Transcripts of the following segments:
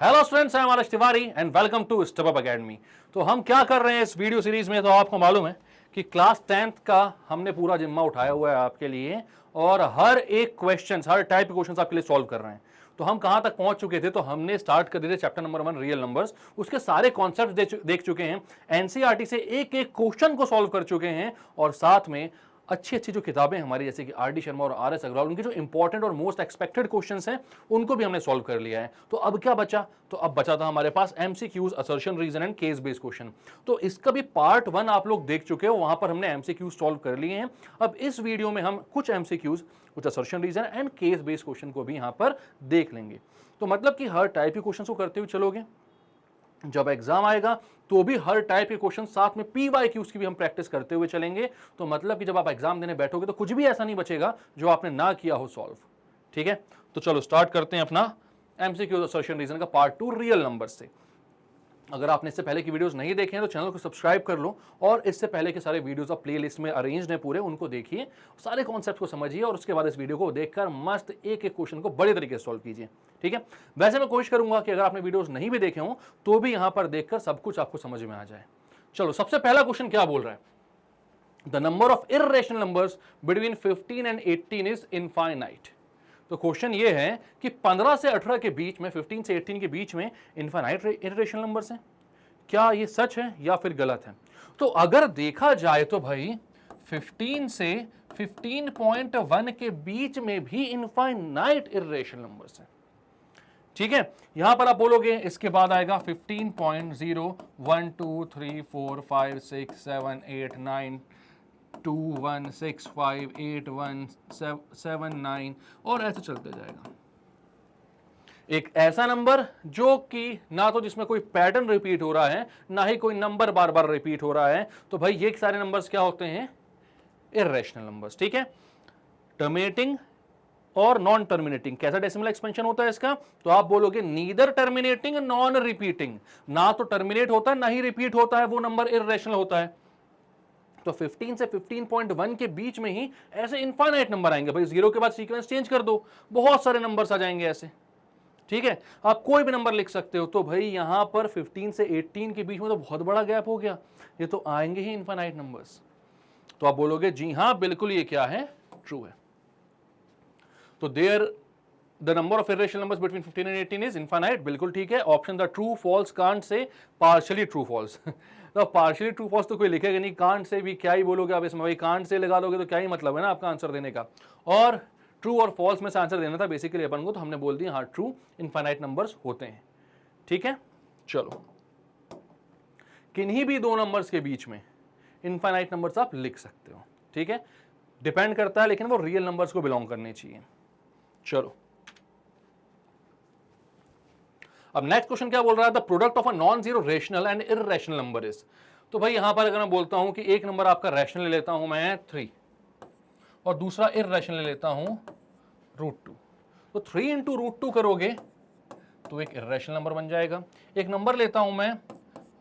Hello students, I am RS Tiwari and welcome to step up academy. तो हम क्या कर रहे हैं इस वीडियो सीरीज में, तो आपको मालूम है कि क्लास 10th का हमने पूरा जिम्मा उठाया हुआ है आपके लिए और हर एक क्वेश्चन, हर टाइप के क्वेश्चन आपके लिए सॉल्व कर रहे हैं। तो हम कहां तक पहुंच चुके थे, तो हमने स्टार्ट कर दिए थे चैप्टर नंबर 1 रियल नंबर्स। उसके सारे कॉन्सेप्ट देख चुके हैं, एनसीईआरटी से एक एक क्वेश्चन को सॉल्व कर चुके हैं और साथ में अच्छी अच्छी जो किताबें हमारी जैसे कि आर.डी. शर्मा और आर.एस. अग्रवाल, उनके जो इंपॉर्टेंट और मोस्ट एक्सपेक्टेड क्वेश्चंस हैं उनको भी हमने सॉल्व कर लिया है। तो अब क्या बचा, तो अब बचा था हमारे पास MCQs, assertion, reason and case based question. तो इसका भी पार्ट 1 आप लोग देख चुके हो, वहां पर हमने एमसीक्यूज सॉल्व कर लिए हैं। अब इस वीडियो में हम कुछ एमसीक्यूज, कुछ assertion, reason and case based question को भी यहां पर देख लेंगे। तो मतलब कि हर टाइप के क्वेश्चन को करते हुए चलोगे, जब एग्जाम आएगा तो भी हर टाइप के क्वेश्चन, साथ में पीवाईक्यूज की भी हम प्रैक्टिस करते हुए चलेंगे। तो मतलब कि जब आप एग्जाम देने बैठोगे तो कुछ भी ऐसा नहीं बचेगा जो आपने ना किया हो सॉल्व। ठीक है, तो चलो स्टार्ट करते हैं अपना एमसीक्यू असर्शन रीजन का पार्ट 2 रियल नंबर से। अगर आपने इससे पहले की वीडियोस नहीं देखे हैं तो चैनल को सब्सक्राइब कर लो और इससे पहले के सारे वीडियोस आप प्लेलिस्ट में अरेंज्ड हैं पूरे, उनको देखिए, सारे कॉन्सेप्ट को समझिए और उसके बाद इस वीडियो को देखकर मस्त एक एक क्वेश्चन को बड़े तरीके से सॉल्व कीजिए। ठीक है, वैसे मैं कोशिश करूंगा कि अगर आपने वीडियोस नहीं भी देखे हों तो भी यहां पर देखकर सब कुछ आपको समझ में आ जाए। चलो, सबसे पहला क्वेश्चन क्या बोल रहा है, the number of irrational numbers between 15 and 18 is infinite. तो क्वेश्चन ये है कि 15 से 18 के बीच में, 15 से 18 के बीच में इनफाइनाइट इर्रेशनल नंबर्स हैं। क्या ये सच है या फिर गलत है? तो अगर देखा जाए तो भाई 15 से 15.1 के बीच में भी इनफाइनाइट इर्रेशनल नंबर्स हैं। ठीक है, यहां पर आप बोलोगे, इसके बाद आएगा 15.0 1 2 3 4 5 6 7 8 9 2 1 6 5 8 1 7 9 और ऐसे चलते जाएगा। एक ऐसा नंबर जो कि ना तो जिसमें कोई पैटर्न रिपीट हो रहा है, ना ही कोई नंबर बार बार रिपीट हो रहा है। तो भाई ये सारे नंबर्स क्या होते हैं? Irrational numbers. ठीक है, टर्मिनेटिंग और नॉन टर्मिनेटिंग। कैसा डेसिमल एक्सपेंशन होता है इसका? तो आप बोलोगे नीदर टर्मिनेटिंग नॉन रिपीटिंग। ना तो टर्मिनेट होता है ना ही रिपीट होता है, वो नंबर इर्रेशनल होता है। तो 15 से 15.1 के बीच में ही ऐसे इनफाइनाइट नंबर आएंगे। भाई जीरो के बाद सीक्वेंस चेंज कर दो, बहुत सारे नंबर्स आ जाएंगे ऐसे। ठीक है, आप कोई भी नंबर लिख सकते हो। तो भाई यहां पर 15 से 18 के बीच में तो बहुत बड़ा गैप हो गया, ये तो आएंगे ही इनफाइनाइट नंबर्स। तो आप बोलोगे जी हां बिल्कुल, ये क्या है? ट्रू है। तो there the number of irrational numbers between 15 and 18 is infinite. बिल्कुल ठीक है, option the true false can't say partially true false. तो पार्शियली ट्रू फॉल्स तो कोई लिखेगा नहीं, कांट से भी क्या ही बोलोगे आप इसमें, भाई कांट से लगा दोगे तो क्या ही मतलब है ना आपका आंसर देने का। और ट्रू और फॉल्स में से आंसर देना था बेसिकली अपन को, तो हमने बोल दिया हाँ ट्रू इनफाइनाइट नंबर्स होते हैं। ठीक है, चलो, किन्हीं भी दो नंबर्स के बीच में इनफाइनाइट नंबर्स आप लिख सकते हो। ठीक है, डिपेंड करता है लेकिन वो रियल नंबर्स को बिलोंग करने चाहिए। चलो, अब नेक्स्ट क्वेश्चन क्या बोल रहा है, the product of a non zero rational and irrational number is. तो भाई यहां पर अगर मैं बोलता हूं कि एक नंबर आपका रैशनल ले लेता हूं मैं 3 और दूसरा इर्रेशनल ले लेता हूं √2, तो 3 इंटू √2 करोगे तो एक इर्रेशनल नंबर बन जाएगा। एक नंबर लेता हूं मैं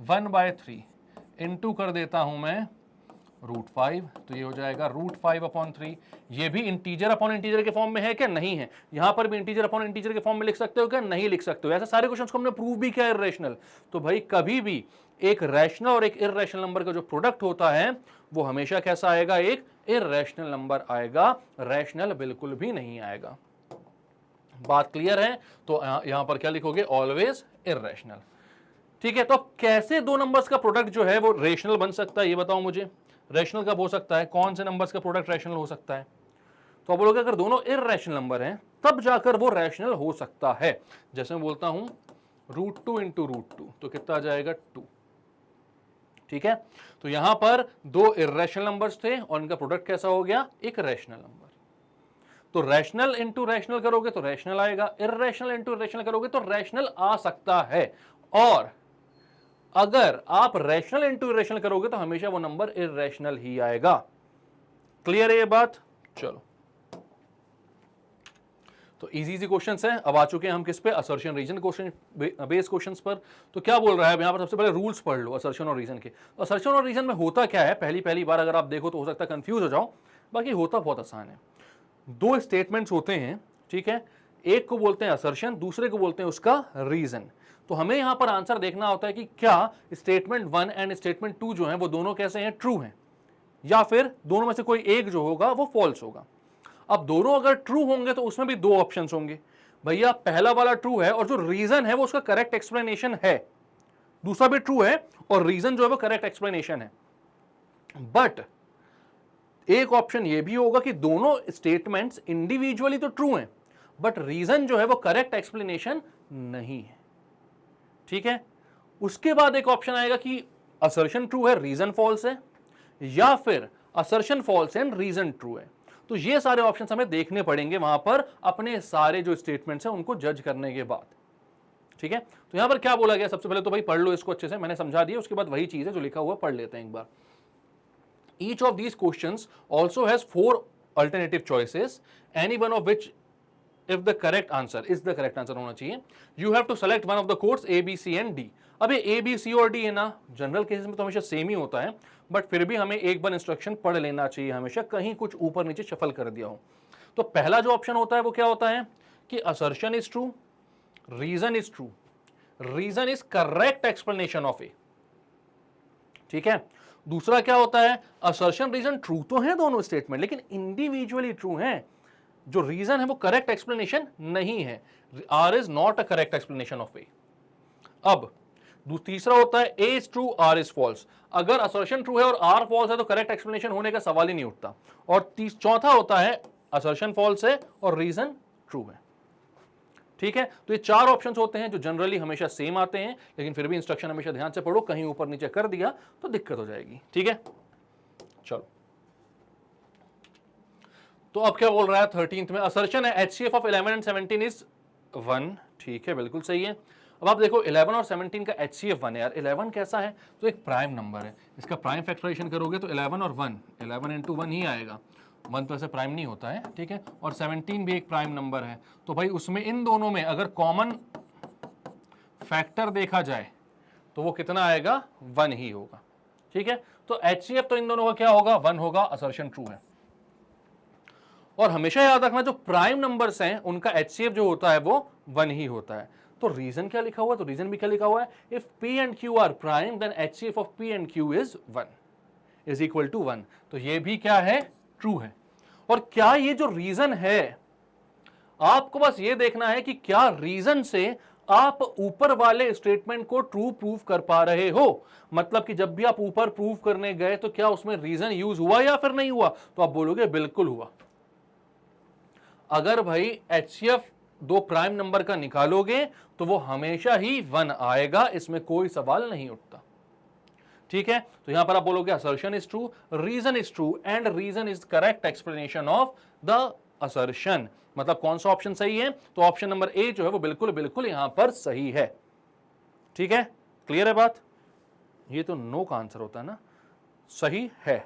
1/3 इंटू कर देता हूं मैं √5, तो ये हो जाएगा √5/3। ये भी इंटीजर अपॉन इंटीजर के फॉर्म में है क्या? नहीं है। यहां पर भी इंटीजर अपॉन इंटीजर के फॉर्म में लिख सकते हो क्या? नहीं लिख सकते हो। ऐसे सारे क्वेश्चंस को हमने प्रूव भी किया इर्रेशनल। तो भाई कभी भी एक रैशनल और एक इर्रेशनल नंबर का जो प्रोडक्ट होता है वो हमेशा कैसा आएगा? एक इर्रेशनल नंबर आएगा, रैशनल बिल्कुल भी नहीं आएगा। बात क्लियर है? तो यहां पर क्या लिखोगे? Always irrational. ठीक है, तो कैसे दो नंबर्स का प्रोडक्ट जो है वो रेशनल बन सकता है, ये बताओ मुझे। रैशनल कब हो सकता है? कौन से नंबर्स का प्रोडक्ट रैशनल हो सकता है? तो आप बोलोगे अगर दोनों इर्रेशनल नंबर हैं तब जाकर वो रैशनल हो सकता है। जैसे मैं बोलता हूं √2 इंटू √2, तो कितना आ जाएगा? 2। ठीक है, तो यहां पर दो इर्रेशनल नंबर्स थे और इनका प्रोडक्ट कैसा हो गया? एक रैशनल नंबर। तो रैशनल इंटू रैशनल करोगे तो रैशनल आएगा, इर्रेशनल इंटू इर्रेशनल करोगे तो रैशनल आ सकता है। और अगर आप रैशनल इंटू इर्रेशनल करोगे तो हमेशा वो नंबर इर्रेशनल ही आएगा। क्लियर है ये बात? चलो, तो इजी इजी क्वेश्चंस हैं। अब आ चुके हैं हम किस पे? Assertion reason question base questions पर। तो क्या बोल रहा है यहां पर? सबसे पहले रूल्स पढ़ लो असर्शन और रीजन के। असर्शन और रीजन में होता क्या है, पहली बार अगर आप देखो तो हो सकता है कंफ्यूज हो जाओ, बाकी होता बहुत आसान है। दो स्टेटमेंट्स होते हैं, ठीक है, एक को बोलते हैं असर्शन, दूसरे को बोलते हैं उसका रीजन। तो हमें यहां पर आंसर देखना होता है कि क्या स्टेटमेंट 1 एंड स्टेटमेंट 2 जो है वो दोनों कैसे हैं, ट्रू हैं, या फिर दोनों में से कोई एक जो होगा वो फॉल्स होगा। अब दोनों अगर ट्रू होंगे तो उसमें भी दो ऑप्शंस होंगे, भैया पहला वाला ट्रू है और जो रीजन है वो उसका करेक्ट एक्सप्लेनेशन है, दूसरा भी ट्रू है और रीजन जो है वो करेक्ट एक्सप्लेनेशन है। बट एक ऑप्शन ये भी होगा कि दोनों स्टेटमेंट्स इंडिविजुअली तो ट्रू हैं बट रीजन जो है वो करेक्ट एक्सप्लेनेशन नहीं है। ठीक है, उसके बाद एक ऑप्शन आएगा कि असर्शन ट्रू है रीजन फॉल्स है, या फिर assertion false and reason true है। तो ये सारे ऑप्शंस हमें देखने पड़ेंगे वहां पर अपने सारे जो स्टेटमेंट्स हैं उनको जज करने के बाद। ठीक है, तो यहां पर क्या बोला गया, सबसे पहले तो भाई पढ़ लो इसको अच्छे से, मैंने समझा दिया, उसके बाद वही चीज है जो लिखा हुआ पढ़ लेते हैं एक बार। Each of these questions also has 4 alternative choices, any one of which if the correct answer is the correct answer होना चाहिए। You have to select one of the codes A, B, C and D। अब ये A, B, C और D है ना, general cases में तो हमेशा सेम ही होता है, बट फिर भी हमें एक बार इंस्ट्रक्शन पढ़ लेना चाहिए हमेशा, कहीं कुछ ऊपर नीचे शफल कर दिया हो। तो पहला जो ऑप्शन होता है वो क्या होता है कि assertion is true, reason is true, reason is correct explanation of A. ठीक है, दूसरा क्या होता है, असर्शन रीजन ट्रू तो है दोनों स्टेटमेंट लेकिन इंडिविजुअली ट्रू हैं, जो रीजन है वो करेक्ट एक्सप्लेनेशन नहीं है, R is not a correct explanation of A. अब तीसरा होता है A is true R is false, अगर असर्शन ट्रू है और आर फॉल्स है तो करेक्ट एक्सप्लेनेशन होने का सवाल ही नहीं उठता। और चौथा होता है असर्शन फॉल्स है और रीजन ट्रू है। ठीक है, तो ये चार ऑप्शंस होते हैं जो जनरली हमेशा सेम आते हैं, लेकिन फिर भी इंस्ट्रक्शन हमेशा ध्यान से पढ़ो, कहीं ऊपर नीचे कर दिया तो दिक्कत हो जाएगी। ठीक है, चलो तो अब क्या बोल रहा है 13th में, असर्शन है HCF ऑफ 11 एंड 17 इज 1। ठीक है, बिल्कुल सही है। अब आप देखो 11 और 17 का HCF 1 है यार, 11 कैसा है तो एक प्राइम नंबर है, इसका प्राइम फैक्टराइजेशन करोगे तो 11 और 1, 11 इंटू 1 ही आएगा, 1 तो ऐसे प्राइम नहीं होता है। ठीक है, और 17 भी एक प्राइम नंबर है, तो भाई उसमें इन दोनों में अगर कॉमन फैक्टर देखा जाए तो वो कितना आएगा, 1 ही होगा। ठीक है, तो HCF तो इन दोनों का क्या होगा, 1 होगा, असर्शन ट्रू है। और हमेशा याद रखना जो प्राइम नंबर्स हैं उनका HCF जो होता है वो 1 ही होता है। तो रीजन क्या लिखा हुआ है, तो रीजन भी क्या लिखा हुआ है, if P and Q are prime then HCF of P and Q is 1 is equal to 1। तो ये भी क्या है, ट्रू है। और क्या ये जो रीजन है, आपको बस ये देखना है कि क्या रीजन से आप ऊपर वाले स्टेटमेंट को ट्रू प्रूव कर पा रहे हो। मतलब कि जब भी आप ऊपर प्रूव करने गए तो क्या उसमें रीजन यूज हुआ या फिर नहीं हुआ, तो आप बोलोगे बिल्कुल हुआ। अगर भाई HCF 2 प्राइम नंबर का निकालोगे तो वो हमेशा ही 1 आएगा, इसमें कोई सवाल नहीं उठता। ठीक है, तो यहां पर आप बोलोगे assertion is true, reason is true and reason is correct explanation of the assertion. मतलब कौन सा ऑप्शन सही है, तो ऑप्शन नंबर ए जो है वो बिल्कुल बिल्कुल यहां पर सही है। ठीक है, क्लियर है बात, ये तो नो का आंसर होता है ना, सही है।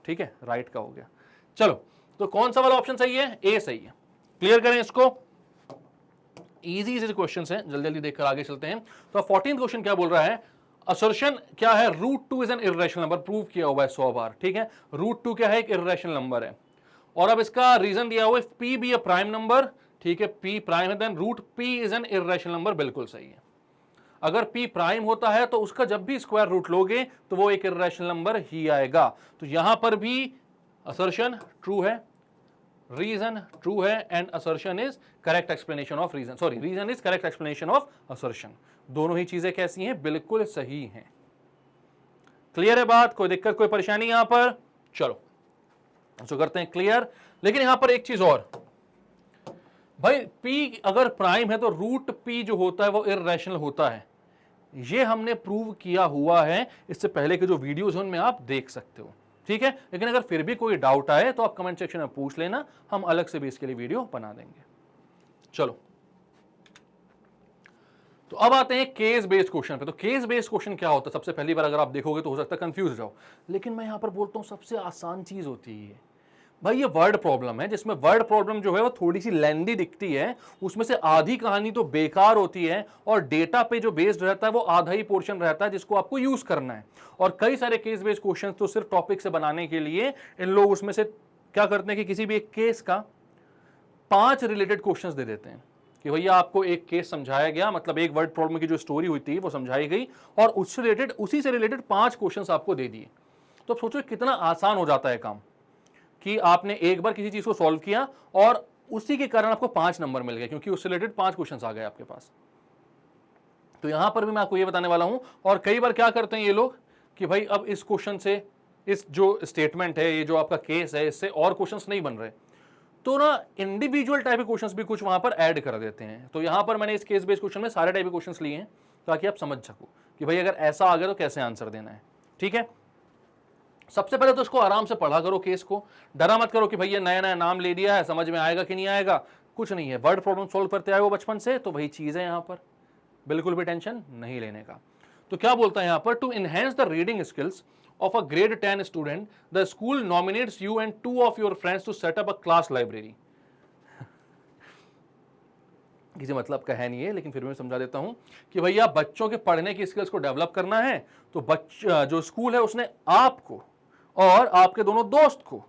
ठीक है, राइट का हो गया। चलो, तो कौन सा वाला ऑप्शन सही है, ए सही है। क्लियर करें इसको, इजी इजी क्वेश्चन है, जल्दी जल्दी देखकर आगे चलते हैं। तो 14th क्वेश्चन क्या बोल रहा है, असर्शन क्या है, √2 is an irrational number, prove किया हुआ है 100 बार। ठीक है, √2 क्या है, एक इर्रेशनल नंबर है। और अब इसका रीजन दिया हुआ है, P be a prime number. ठीक है, P प्राइम है then √P is an irrational number, बिल्कुल सही है। अगर P प्राइम होता है तो उसका जब भी स्क्वायर रूट लोगे तो वो एक इर्रेशनल नंबर ही आएगा। तो यहां पर भी असर्शन ट्रू है, रीजन ट्रू है and assertion is correct explanation of reason, sorry reason is correct explanation of assertion. दोनों ही चीजें कैसी हैं, बिल्कुल सही हैं। क्लियर है बात, कोई दिक्कत कोई परेशानी यहां पर, चलो जो करते हैं क्लियर। लेकिन यहां पर एक चीज और, भाई P अगर प्राइम है तो √P जो होता है वो इर्रेशनल होता है, ये हमने प्रूव किया हुआ है, इससे पहले के जो वीडियोस हैं उनमें आप देख सकते हो। ठीक है, लेकिन अगर फिर भी कोई डाउट आए तो आप कमेंट सेक्शन में पूछ लेना, हम अलग से भी इसके लिए वीडियो बना देंगे। चलो, तो अब आते हैं केस बेस्ड क्वेश्चन पे। तो केस बेस्ड क्वेश्चन क्या होता है, सबसे पहली बार अगर आप देखोगे तो हो सकता है कंफ्यूज जाओ, लेकिन मैं यहां पर बोलता हूं सबसे आसान चीज होती है भाई, ये वर्ड प्रॉब्लम है, जिसमें वर्ड प्रॉब्लम जो है वो थोड़ी सी लेंदी दिखती है, उसमें से आधी कहानी तो बेकार होती है और डेटा पे जो बेस्ड रहता है वो आधा ही पोर्शन रहता है जिसको आपको यूज करना है। और कई सारे केस बेस्ड क्वेश्चंस तो सिर्फ टॉपिक से बनाने के लिए इन लोग उसमें से क्या करते हैं कि किसी भी एक केस का 5 रिलेटेड क्वेश्चंस दे देते हैं। कि भैया आपको एक केस समझाया गया, मतलब एक वर्ड प्रॉब्लम की जो स्टोरी हुई थी वो समझाई गई और उसी से रिलेटेड 5 क्वेश्चंस आपको दे दिए। तो सोचो कितना आसान हो जाता है काम कि आपने एक बार किसी चीज को सॉल्व किया और उसी के कारण आपको 5 नंबर मिल गए, क्योंकि उससे रिलेटेड 5 क्वेश्चंस आ गए आपके पास। तो यहां पर भी मैं आपको ये बताने वाला हूं। और कई बार क्या करते हैं ये लोग कि भाई अब इस क्वेश्चन से, इस जो स्टेटमेंट है, ये जो आपका केस है, इससे और क्वेश्चंस नहीं बन रहे, तो ना इंडिविजुअल टाइप के क्वेश्चंस भी कुछ वहां पर ऐड कर देते हैं। तो यहां पर मैंने इस केस बेस्ड क्वेश्चन में सारे टाइप के क्वेश्चंस लिए हैं ताकि आप समझ सको कि भाई अगर ऐसा आ गया तो कैसे आंसर देना है। ठीक है, सबसे पहले तो इसको आराम से पढ़ा करो, केस को डरा मत करो कि भैया नया नया नाम ले दिया है, समझ में आएगा कि नहीं आएगा। कुछ नहीं है, वर्ड प्रॉब्लम सॉल्व करते आए वो बचपन से, तो वही चीज है यहां पर, बिल्कुल भी टेंशन नहीं लेने का। तो क्या बोलता है यहां पर, to enhance the reading skills of a grade 10 student, the school nominates you and 2 of your friends to set up a class library. किसी मतलब का है नहीं है, लेकिन फिर मैं समझा देता हूं कि भैया बच्चों के पढ़ने की स्किल्स को डेवलप करना है, तो जो स्कूल है उसने आपको और आपके दोनों दोस्त को,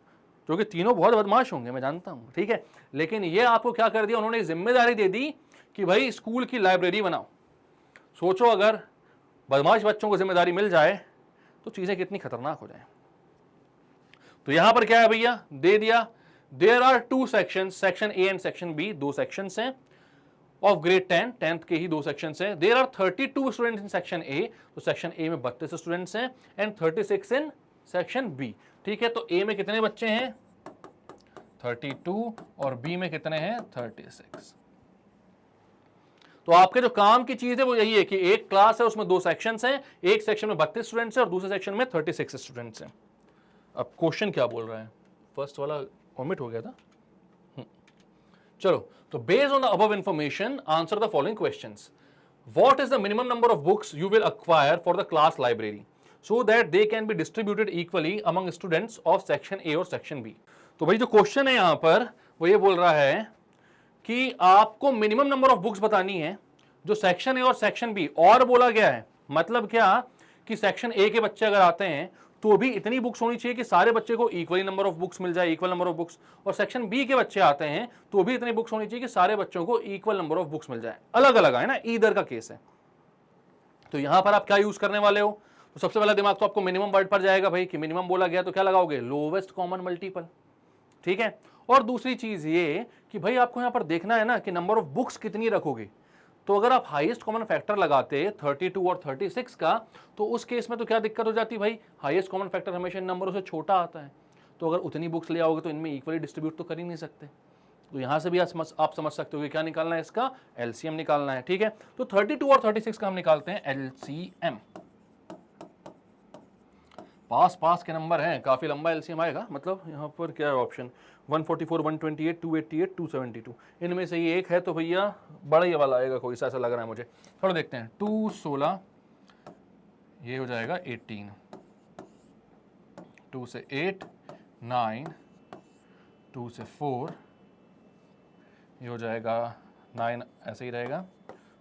जो कि तीनों बहुत बदमाश होंगे मैं जानता हूं, ठीक है, लेकिन ये आपको क्या कर दिया, उन्होंने जिम्मेदारी दे दी कि भाई स्कूल की लाइब्रेरी बनाओ। सोचो अगर बदमाश बच्चों को जिम्मेदारी मिल जाए तो चीजें कितनी खतरनाक हो जाए। तो यहां पर क्या है भैया, दे दिया, there are 2 sections, section A and section B, 2 sections हैं ऑफ ग्रेड 10, 10th के ही 2 सेक्शंस हैं। There are 32 students in section A, तो सेक्शन ए में 32 स्टूडेंट्स हैं, एंड 36 इन सेक्शन बी। ठीक है, तो ए में कितने बच्चे हैं, 32, और बी में कितने हैं, 36। तो आपके जो काम की चीज है वो यही है कि एक क्लास है, उसमें 2 सेक्शंस हैं, एक सेक्शन में 32 स्टूडेंट्स हैं और दूसरे सेक्शन में 36 स्टूडेंट्स हैं। अब क्वेश्चन क्या बोल रहा है, फर्स्ट वाला ओमिट हो गया था। चलो, तो based on the above information answer the following questions. What is the minimum number of books you will acquire for the class library so that they can be distributed equally among students of section A और section B. तो भाई जो question है यहां पर वो ये बोल रहा है कि आपको मिनिमम नंबर ऑफ बुक्स बतानी है जो सेक्शन ए और सेक्शन बी, और बोला गया है मतलब क्या कि सेक्शन ए के बच्चे अगर आते हैं तो भी इतनी बुक्स होनी चाहिए कि सारे बच्चे को इक्वली नंबर ऑफ बुक्स मिल जाए, इक्वल नंबर ऑफ बुक्स, और सेक्शन बी के बच्चे आते हैं तो भी इतनी बुक्स होनी चाहिए कि सारे बच्चों को इक्वल नंबर ऑफ बुक्स मिल जाए। अलग अलग है ना, ईदर का केस है। तो यहां पर आप क्या यूज करने वाले हो, तो सबसे पहला दिमाग तो आपको मिनिमम वर्ड पर जाएगा भाई कि मिनिमम बोला गया तो क्या लगाओगे, लोवेस्ट कॉमन मल्टीपल। ठीक है, और दूसरी चीज ये कि भाई आपको यहां पर देखना है ना कि नंबर ऑफ बुक्स कितनी रखोगे। तो अगर आप हाईएस्ट कॉमन फैक्टर लगाते 32 और 36 का, तो उस केस में तो क्या दिक्कत हो जाती भाई, हाईएस्ट कॉमन फैक्टर हमेशा इन नंबरों से छोटा आता है, तो अगर उतनी बुक्स ले आओगे तो इनमें इक्वली डिस्ट्रीब्यूट तो कर ही नहीं सकते। तो यहां से भी आप समझ सकते हो कि क्या निकालना है, इसका एलसीएम निकालना है। ठीक है, तो 32 और 36 का हम निकालते हैं एलसीएम। पास के नंबर हैं, काफी लंबा एलसीएम आएगा, मतलब यहाँ पर क्या है ऑप्शन 144, 128, 288, 272, इनमें से ये एक है, तो भैया बड़ा ही वाला आएगा कोई सा, ऐसा लग रहा है मुझे। थोड़ा देखते हैं, 2 16, ये हो जाएगा 18, 2 से 8 9, 2 से 4 ये हो जाएगा 9, ऐसे ही रहेगा,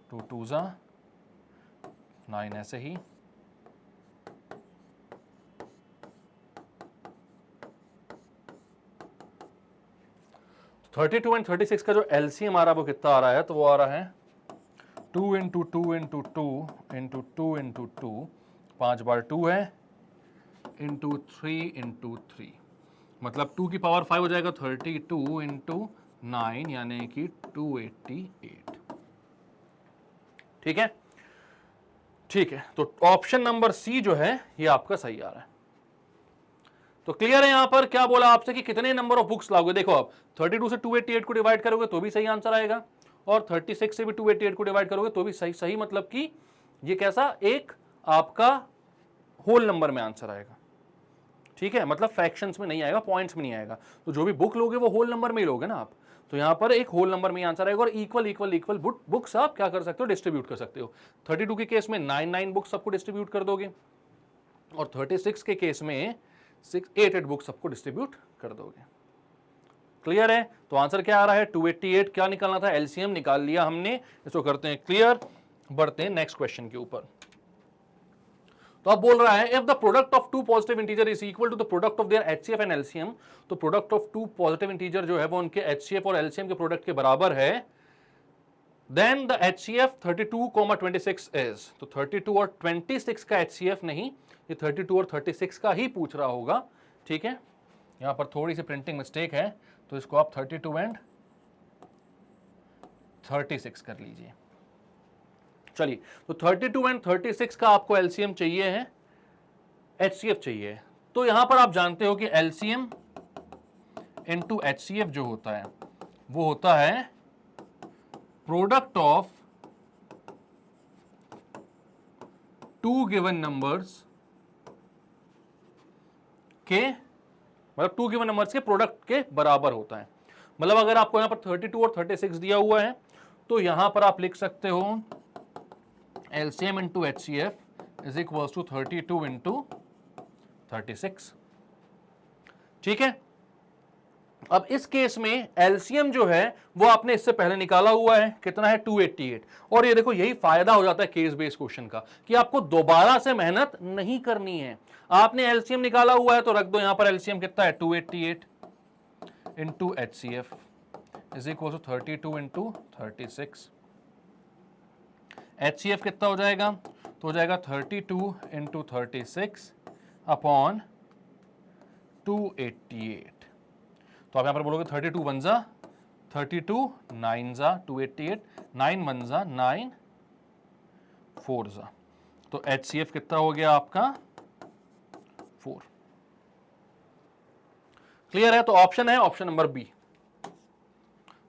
2 2 9 ऐसे ही, 32 एंड 36 का जो एलसीएम आ रहा है वो कितना आ रहा है, तो वो आ रहा है 2 इंटू 2 इंटू 2 इंटू 2 इंटू 2, 5 बार 2 है, इंटू 3 इंटू 3, मतलब 2 की पावर 5 हो जाएगा 32 इंटू 9 यानी कि 288। ठीक है, ठीक है, तो ऑप्शन नंबर सी जो है ये आपका सही आ रहा है। तो क्लियर है यहां पर क्या बोला आपसे कि कितने नंबर ऑफ बुक्स लाओगे। देखो आप 32 से 288 को डिवाइड करोगे तो भी सही आंसर आएगा, और 36 से भी 288 को डिवाइड करोगे तो भी सही, मतलब कि ये कैसा, एक आपका होल नंबर में आंसर आएगा। ठीक है, मतलब फ्रैक्शंस में नहीं आएगा, पॉइंट्स में नहीं आएगा, तो जो भी बुक लोगे वो होल नंबर में ही लोगे ना आप, तो यहां पर एक होल नंबर में आंसर आएगा, और इक्वल बुक्स आप क्या कर सकते हो, डिस्ट्रीब्यूट कर सकते हो। 32 के केस में 9 बुक्स सबको डिस्ट्रीब्यूट कर दोगे, और 36 के केस में 8 बुक्स सबको डिस्ट्रीब्यूट कर दोगे। क्लियर है, तो आंसर क्या आ रहा है 288। क्या निकालना था, एलसीएम निकाल लिया हमने, इसको करते हैं क्लियर, बढ़ते हैं नेक्स्ट क्वेश्चन के ऊपर। तो अब बोल रहा है if the product of 2 positive integer is equal to the product of their HCF and LCM, तो प्रोडक्ट ऑफ 2 पॉजिटिव इंटीजर जो है वो उनके एचसीएफ और एलसीएम के प्रोडक्ट के बराबर है, देन द HCF 32,26 इज, तो 32 और 26 का HCF नहीं, ये 32 और 36 का ही पूछ रहा होगा, ठीक है। यहां पर थोड़ी सी प्रिंटिंग मिस्टेक है, तो इसको आप 32 एंड 36 कर लीजिए। चलिए, तो 32 एंड 36 का आपको LCM चाहिए है, HCF चाहिए। तो यहां पर आप जानते हो कि LCM इंटू HCF जो होता है वो होता है product of two given numbers के, मतलब टू गिवन नंबर्स के प्रोडक्ट के बराबर होता है। मतलब अगर आपको यहां पर 32 और 36 दिया हुआ है तो यहां पर आप लिख सकते हो LCM into HCF is equal to 32 into 36, ठीक है। अब इस केस में LCM जो है वो आपने इससे पहले निकाला हुआ है, कितना है 288। और ये देखो, यही फायदा हो जाता है केस बेस्ड क्वेश्चन का कि आपको दोबारा से मेहनत नहीं करनी है। आपने LCM निकाला हुआ है तो रख दो यहां पर LCM कितना है 288 into HCF is equal to 32 into 36। HCF कितना हो जाएगा, तो हो जाएगा 32 इंटू 36 अपॉन 288। तो आप यहां पर बोलोगे 32 वन जा 32, 9 जा 288, 9 वन जा 9, 4 जा, तो HCF कितना हो गया आपका 4। क्लियर है। तो ऑप्शन है ऑप्शन नंबर बी,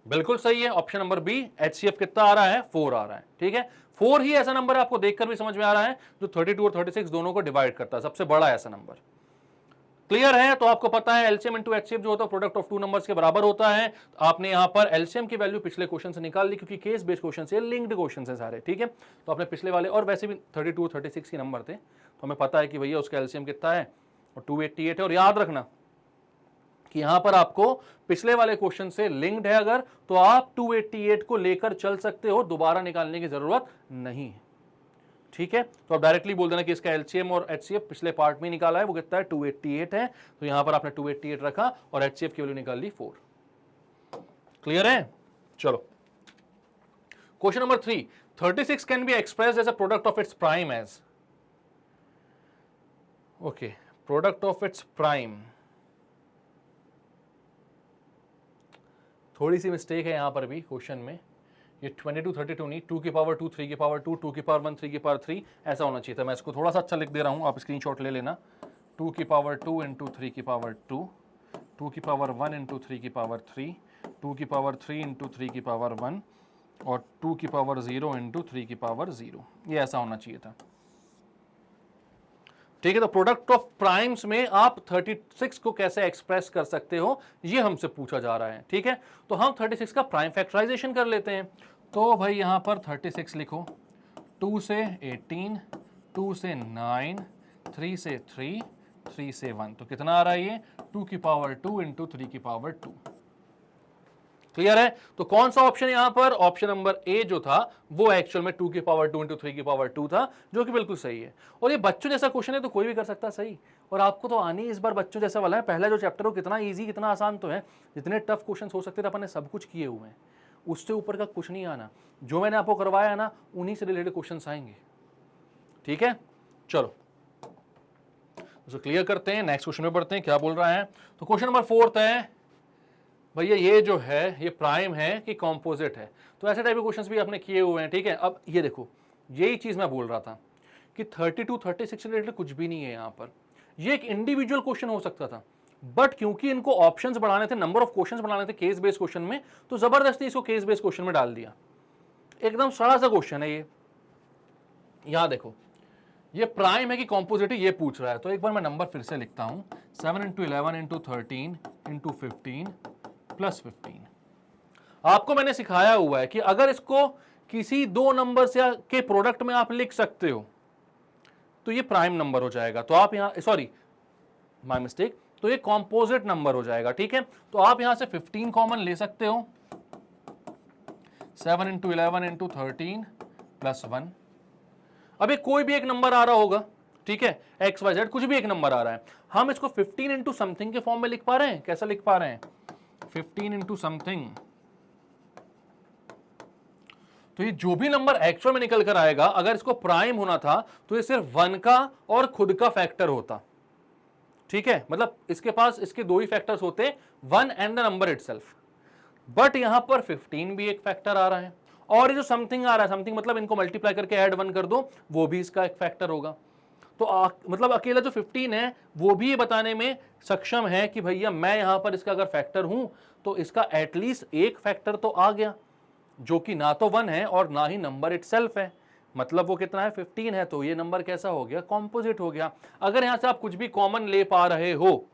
बिल्कुल सही है। ऑप्शन नंबर बी, HCF कितना आ रहा है 4 आ रहा है, ठीक है। 4 ही ऐसा नंबर आपको देखकर भी समझ में आ रहा है जो 32 और 36 दोनों को डिवाइड करता है, सबसे बड़ा ऐसा नंबर। क्लियर है। तो आपको पता है LCM इंटू HCF जो होता है प्रोडक्ट ऑफ टू नंबर्स के बराबर होता है। आपने यहां पर LCM की वैल्यू पिछले क्वेश्चन से निकाल ली, क्योंकि केस बेस्ड क्वेश्चन से लिंक्ड क्वेश्चन है सारे, ठीक है। तो आपने पिछले वाले, और वैसे भी 32 36 के नंबर थे, तो हमें पता है कि भैया उसका LCM कितना है और 288 है। और याद रखना कि यहां पर आपको पिछले वाले क्वेश्चन से लिंक्ड है अगर, तो आप 288 को लेकर चल सकते हो, दोबारा निकालने की जरूरत नहीं है, ठीक है। तो आप डायरेक्टली बोल देना कि इसका LCM और HCF पिछले पार्ट में निकाला है, वो कितना है 288 है। तो यहां पर आपने 288 रखा और HCF की वैल्यू निकाल ली 4। क्लियर है। चलो, question number 3, 36 can be expressed as a product of its prime as, okay, product of its prime. थोड़ी सी मिस्टेक है यहां पर भी क्वेश्चन में, ये 22 32 नहीं, 2 की पावर 2 3 की पावर 2 2 की पावर 1 3 की पावर 3 ऐसा होना चाहिए था। मैं इसको थोड़ा सा अच्छा लिख दे रहा हूं, आप स्क्रीनशॉट ले लेना। 2 की पावर 2 इंटू 3 की पावर 2, 2 की पावर 1 इंटू 3 की पावर 3, 2 की पावर 3 इंटू 3 की पावर 1 और 2 की पावर 0 इंटू 3 की पावर 0, ये ऐसा होना चाहिए था, ठीक है। तो प्रोडक्ट ऑफ प्राइम्स में आप 36 को कैसे एक्सप्रेस कर सकते हो, ये हमसे पूछा जा रहा है, ठीक है। तो हम 36 का प्राइम फैक्टराइजेशन कर लेते हैं। तो भाई यहां पर 36 लिखो, 2 से 18, 2 से 9, 3 से 3, 3 से 1, तो कितना आ रहा है ये 2 की पावर 2 इंटू 3 की पावर 2। क्लियर है। तो कौन सा ऑप्शन यहां पर, ऑप्शन नंबर ए जो था वो एक्चुअल में 2 की पावर 2 इंटू 3 की पावर 2 था, जो कि बिल्कुल सही है। और ये बच्चों जैसा क्वेश्चन है तो कोई भी कर सकता सही, और आपको तो आनी इस बार बच्चों जैसा वाला है। पहला जो चैप्टर हो कितना इजी कितना आसान तो है, जितने टफ क्वेश्चन हो सकते थे अपन ने सब कुछ किए हुए हैं, उससे ऊपर का कुछ नहीं आना। जो मैंने आपको करवाया ना उन्हीं से रिलेटेड क्वेश्चन आएंगे, ठीक है। चलो तो क्लियर करते हैं, नेक्स्ट क्वेश्चन में बढ़ते हैं, क्या बोल रहा है। तो क्वेश्चन नंबर 4 है भैया, ये जो है ये प्राइम है कि कॉम्पोजिट है। तो ऐसे टाइप के क्वेश्चंस भी आपने किए हुए हैं, ठीक है। अब ये देखो, यही चीज मैं बोल रहा था कि 32 36 रिलेटेड कुछ भी नहीं है यहाँ पर, ये एक इंडिविजुअल क्वेश्चन हो सकता था, बट क्योंकि इनको ऑप्शंस बढ़ाने थे, नंबर ऑफ क्वेश्चंस बढ़ाने थे केस बेस्ड क्वेश्चन में, तो जबरदस्ती इसको केस बेस्ड क्वेश्चन में डाल दिया। एकदम सरल सा क्वेश्चन है ये। यहां देखो, ये प्राइम है कि कॉम्पोजिट ये पूछ रहा है। तो एक बार मैं नंबर फिर से लिखता हूं, 7 इंटू 11 इंटू 13 इंटू 15 प्लस 15। आपको मैंने सिखाया हुआ है कि अगर इसको किसी दो नंबर से के प्रोडक्ट में आप लिख सकते हो तो ये प्राइम नंबर हो जाएगा। तो आप यहां, सॉरी माय मिस्टेक, तो ये कॉम्पोजिट नंबर हो जाएगा, ठीक है। तो आप यहां से 15 कॉमन ले सकते हो, 7 इंटू 11 इंटू 13 प्लस 1। अभी कोई भी एक नंबर आ रहा होगा, ठीक है, एक्स वाई जेड कुछ भी एक नंबर आ रहा है, हम इसको 15 इंटू समथिंग के फॉर्म में लिख पा रहे हैं। कैसा लिख पा रहे हैं, 15 इंटू समथिंग। तो ये जो भी नंबर एक्चुअल में निकल कर आएगा, अगर इसको प्राइम होना था तो ये सिर्फ 1 का और खुद का फैक्टर होता। ठीक है, मतलब इसके पास इसके दो ही फैक्टर्स होते, 1 and the number itself. But यहां पर 15 भी एक फैक्टर आ रहा है, और ये जो समथिंग आ रहा है, समथिंग मतलब इनको मल्टीप्लाई करके ऐड 1 कर दो, वो भी इसका एक फैक्टर होगा। तो मतलब अकेला जो 15 है वो भी ये बताने में सक्षम है कि भैया मैं यहां पर इसका अगर फैक्टर हूं तो इसका एटलीस्ट एक फैक्टर तो आ गया, जो कि ना तो 1 है और ना ही नंबर इटसेल्फ है। मतलब वो कितना है, 15 है, तो ये नंबर कैसा हो गया, कॉम्पोजिट हो गया। अगर यहां से आप कुछ भी कॉमन ले पा रहे हो,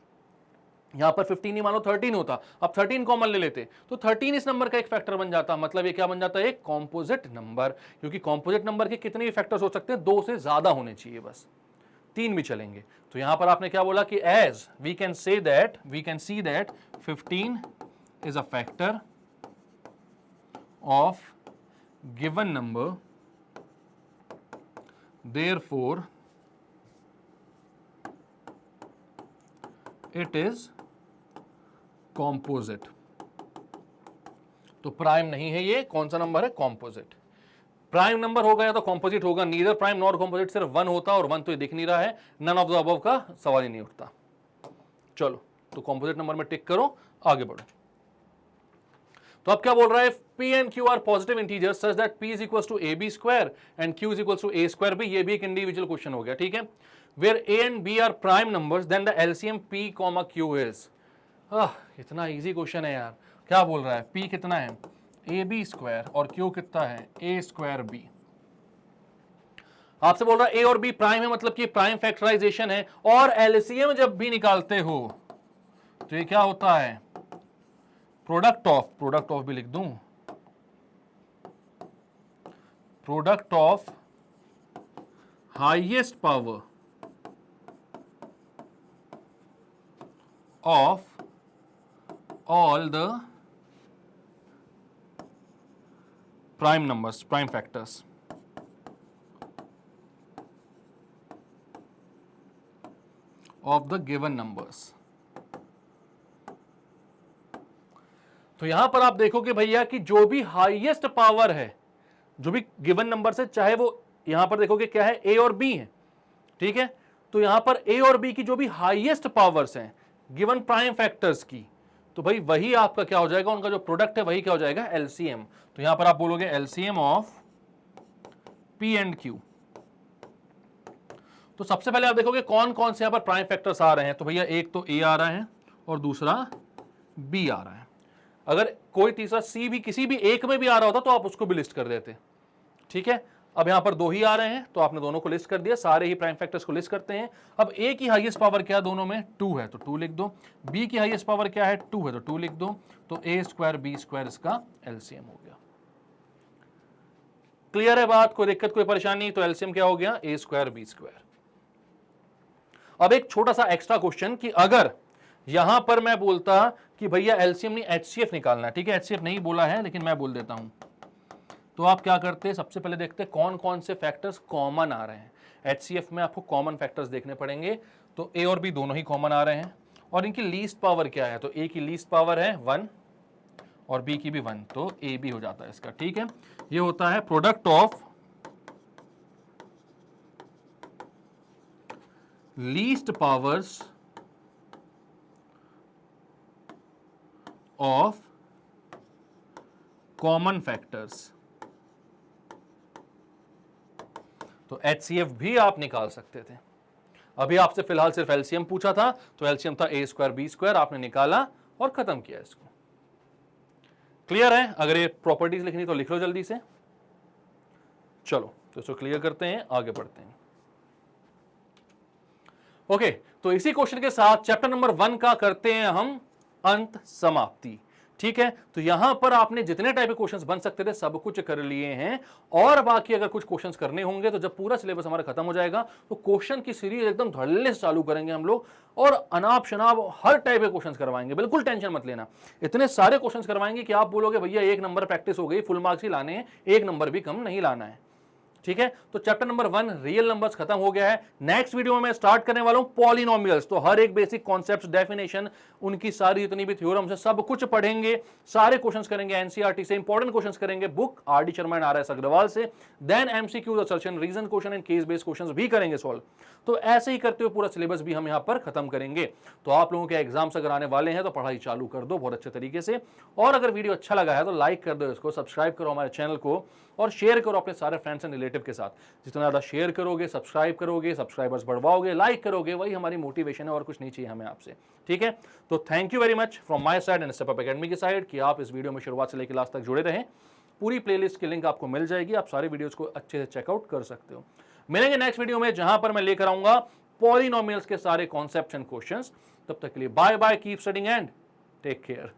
यहां पर 15 ही मानो 13 होता, अब 13 कॉमन ले लेते तो 13 इस नंबर का एक फैक्टर बन जाता। मतलब ये क्या बन जाता है, एक कॉम्पोजिट नंबर। क्योंकि कॉम्पोजिट नंबर के कितने भी फैक्टर्स हो सकते हैं, 2 से ज्यादा होने चाहिए, बस 3 भी चलेंगे। तो यहां पर आपने क्या बोला कि as we can see that 15 is a factor of given number, therefore it is composite. तो प्राइम नहीं है, ये कौन सा नंबर है, कॉम्पोजिट। प्राइम नंबर होगा या तो कॉम्पोजिट होगा, नीदर प्राइम नॉर कॉम्पोजिट, सिर्फ 1 होता, और 1 तो ये दिख नहीं रहा है, नन ऑफ द अबव का सवाल ही नहीं उठता। चलो, तो कॉम्पोजिट नंबर में टिक करो, आगे बढ़ो। तो अब क्या बोल रहा है, P and Q are positive integers such that P is equal to AB square and Q is equal to A square भी, ये भी एक इंडिविजुअल क्वेश्चन हो गया। ठीक है, where A and B are prime numbers then the LCM P, Q is. इतना easy question है यार। क्या बोल रहा है, P कितना है, AB स्क्वायर, और Q कितना है, A स्क्वायर B। आपसे बोल रहा है A और B प्राइम है, मतलब कि प्राइम फैक्टराइजेशन है, और LCM जब भी निकालते हो तो ये क्या होता है, प्रोडक्ट ऑफ भी लिख दूं, product of highest power of all the prime numbers, prime factors of the given numbers। तो यहां पर आप देखोगे भैया कि जो भी हाईएस्ट पावर है, जो भी गिवन नंबर से, चाहे वो यहां पर देखोगे क्या है, ए और बी है। ठीक है, तो यहां पर ए और बी की जो भी हाईएस्ट पावर्स हैं गिवन प्राइम फैक्टर्स की, तो भाई वही आपका क्या हो जाएगा, उनका जो प्रोडक्ट है वही क्या हो जाएगा, एलसीएम। तो यहां पर आप बोलोगे LCM of P and Q. तो सबसे पहले आप देखोगे कौन कौन से यहां पर प्राइम फैक्टर्स आ रहे हैं। तो भैया एक तो ए आ रहा है और दूसरा बी आ रहा है। अगर कोई तीसरा सी भी किसी भी एक में भी आ रहा होता तो आप उसको भी लिस्ट कर देते। ठीक है, अब यहां पर 2 ही आ रहे हैं तो आपने दोनों को लिस्ट कर दिया, सारे ही प्राइम फैक्टर्स को लिस्ट करते हैं। अब ए की हाईएस्ट पावर क्या है, दोनों में 2 है तो 2 लिख दो, बी की हाईएस्ट पावर क्या है, 2 है तो 2 लिख दो। तो ए स्क्वायर बी स्क्वायर इसका एलसीएम हो गया। क्लियर है बात, कोई दिक्कत कोई परेशानी? तो एलसीएम क्या हो गया, ए स्क्वायर बी स्क्वायर। अब एक छोटा सा एक्स्ट्रा क्वेश्चन कि अगर यहां पर मैं बोलता कि भैया एलसीएम नहीं एचसीएफ निकालना है, ठीक है, एचसीएफ नहीं बोला है लेकिन मैं बोल देता हूं, तो आप क्या करते, सबसे पहले देखते कौन कौन से फैक्टर्स कॉमन आ रहे हैं। एचसीएफ में आपको कॉमन फैक्टर्स देखने पड़ेंगे, तो ए और बी दोनों ही कॉमन आ रहे हैं, और इनकी लीस्ट पावर क्या है, तो ए की लीस्ट पावर है 1 और बी की भी 1, तो ए बी हो जाता है इसका। ठीक है, ये होता है product of least powers of common factors. तो एचसीएफ भी आप निकाल सकते थे। अभी आपसे फिलहाल सिर्फ एलसीएम पूछा था, तो एलसीएम था ए स्क्वायर बी स्क्वायर, आपने निकाला और खत्म किया इसको। क्लियर है? अगर ये प्रॉपर्टीज लिखनी तो लिख लो जल्दी से। चलो तो इसको क्लियर करते हैं, आगे बढ़ते हैं। ओके, तो इसी क्वेश्चन के साथ चैप्टर नंबर 1 का करते हैं हम अंत समाप्ति। ठीक है, तो यहां पर आपने जितने टाइप के क्वेश्चंस बन सकते थे सब कुछ कर लिए हैं, और बाकी अगर कुछ क्वेश्चंस करने होंगे तो जब पूरा सिलेबस हमारा खत्म हो जाएगा तो क्वेश्चन की सीरीज एकदम धड़ल्ले से चालू करेंगे हम लोग, और अनाप शनाप हर टाइप के क्वेश्चंस करवाएंगे। बिल्कुल टेंशन मत लेना, इतने सारे क्वेश्चंस करवाएंगे कि आप बोलोगे भैया 1 नंबर प्रैक्टिस हो गई, फुल मार्क्स ही लाने हैं, 1 नंबर भी कम नहीं लाना है। ठीक है, तो चैप्टर नंबर 1 रियल नंबर्स खत्म हो गया है। नेक्स्ट वीडियो में मैं स्टार्ट करने वाला हूं पॉलिनोमियल्स। तो हर एक बेसिक कॉन्सेप्ट्स, डेफिनेशन, उनकी सारी जितनी भी थ्योरम्स है सब कुछ पढ़ेंगे, सारे क्वेश्चंस करेंगे, एनसीईआरटी से इंपॉर्टेंट क्वेश्चंस करेंगे, book RD Sharma and RS Agarwal से, then MCQ, assertion, reason question and case based questions भी करेंगे सॉल्व। तो ऐसे ही करते हुए पूरा सिलेबस भी हम यहां पर खत्म करेंगे। तो आप लोगों के एग्जाम्स अगर आने वाले हैं तो पढ़ाई चालू कर दो बहुत अच्छे तरीके से। और अगर वीडियो अच्छा लगा है तो लाइक कर दो इसको, सब्सक्राइब करो हमारे चैनल को और शेयर करो अपने सारे फ्रेंड्स एंड रिलेटिव के साथ। जितना ज़्यादा शेयर करोगे, सब्सक्राइब करोगे, सब्सक्राइबर्स बढ़वाओगे, लाइक करोगे, वही हमारी मोटिवेशन है और कुछ नहीं चाहिए हमें आपसे। ठीक है, तो thank you very much from my side and step up academy की साइड कि आप इस वीडियो में शुरुआत से लेकर लास्ट तक जुड़े रहें। पूरी प्लेलिस्ट की लिंक आपको मिल जाएगी, आप सारे वीडियोस को अच्छे से चेकआउट कर सकते हो। मिलेंगे नेक्स्ट वीडियो में जहां पर मैं लेकर आऊंगा पॉलिनोमियल्स के सारे कॉन्सेप्ट्स एंड क्वेश्चंस। तब तक के लिए bye bye, keep studying and take care.